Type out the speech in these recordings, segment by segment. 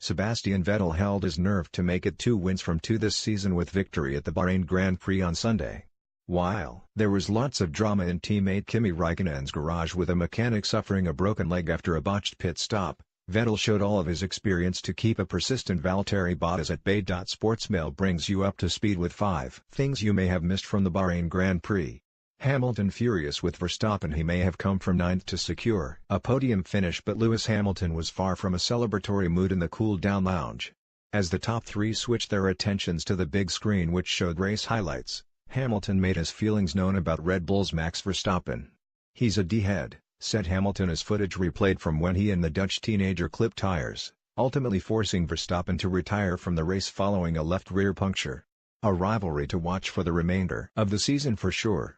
Sebastian Vettel held his nerve to make it 2 wins from 2 this season with victory at the Bahrain Grand Prix on Sunday. While there was lots of drama in teammate Kimi Raikkonen's garage with a mechanic suffering a broken leg after a botched pit stop, Vettel showed all of his experience to keep a persistent Valtteri Bottas at bay. Sportsmail brings you up to speed with 5 things you may have missed from the Bahrain Grand Prix. Hamilton furious with Verstappen. He may have come from 9th to secure a podium finish, but Lewis Hamilton was far from a celebratory mood in the cool-down lounge. As the top 3 switched their attentions to the big screen which showed race highlights, Hamilton made his feelings known about Red Bull's Max Verstappen. "He's a D-head," said Hamilton as footage replayed from when he and the Dutch teenager clipped tires, ultimately forcing Verstappen to retire from the race following a left rear puncture. A rivalry to watch for the remainder of the season for sure.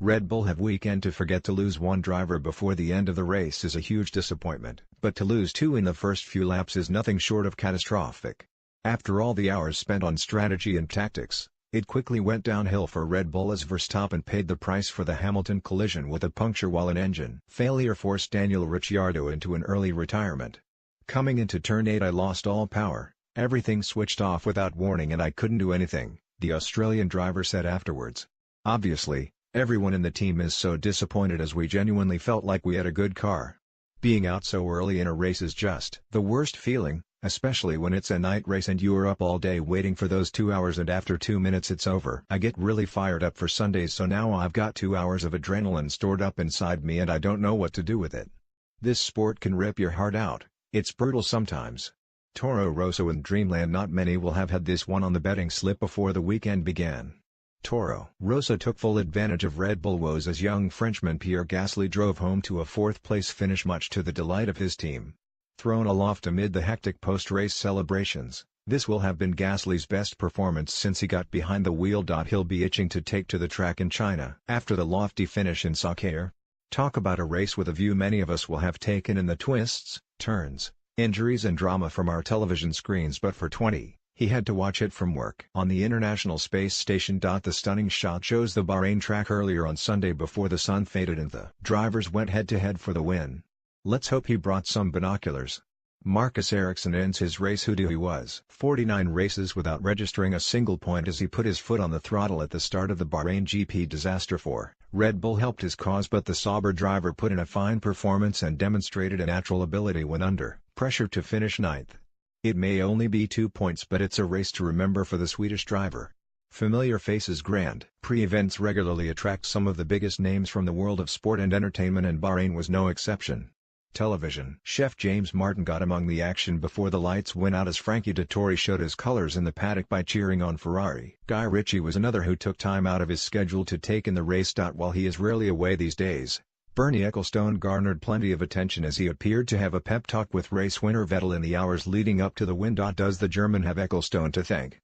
Red Bull have weekend to forget. To lose 1 driver before the end of the race is a huge disappointment, but to lose 2 in the first few laps is nothing short of catastrophic. After all the hours spent on strategy and tactics, it quickly went downhill for Red Bull as Verstappen paid the price for the Hamilton collision with a puncture while an engine failure forced Daniel Ricciardo into an early retirement. "Coming into turn 8 I lost all power, everything switched off without warning and I couldn't do anything," the Australian driver said afterwards. "Obviously, everyone in the team is so disappointed as we genuinely felt like we had a good car. Being out so early in a race is just the worst feeling, especially when it's a night race and you're up all day waiting for those 2 hours and after 2 minutes it's over. I get really fired up for Sundays, so now I've got 2 hours of adrenaline stored up inside me and I don't know what to do with it. This sport can rip your heart out, it's brutal sometimes." Toro Rosso in Dreamland. Not many will have had this one on the betting slip before the weekend began. Toro Rosso took full advantage of Red Bull woes as young Frenchman Pierre Gasly drove home to a 4th-place finish much to the delight of his team. Thrown aloft amid the hectic post-race celebrations, this will have been Gasly's best performance since he got behind the wheel. He'll be itching to take to the track in China after the lofty finish in Sakhir. Talk about a race with a view. Many of us will have taken in the twists, turns, injuries and drama from our television screens, but for 20, he had to watch it from work on the International Space Station. The stunning shot shows the Bahrain track earlier on Sunday before the sun faded and the drivers went head-to-head for the win. Let's hope he brought some binoculars. Marcus Ericsson ends his race. He was 49 races without registering a single point as he put his foot on the throttle at the start of the Bahrain GP disaster. For Red Bull helped his cause, but the Sauber driver put in a fine performance and demonstrated a natural ability when under pressure to finish 9th. It may only be 2 points, but it's a race to remember for the Swedish driver. Familiar faces. Grand Prix events regularly attract some of the biggest names from the world of sport and entertainment, and Bahrain was no exception. Television chef James Martin got among the action before the lights went out as Frankie Dettori showed his colors in the paddock by cheering on Ferrari. Guy Ritchie was another who took time out of his schedule to take in the race. While he is rarely away these days, Bernie Ecclestone garnered plenty of attention as he appeared to have a pep talk with race winner Vettel in the hours leading up to the win. Does the German have Ecclestone to thank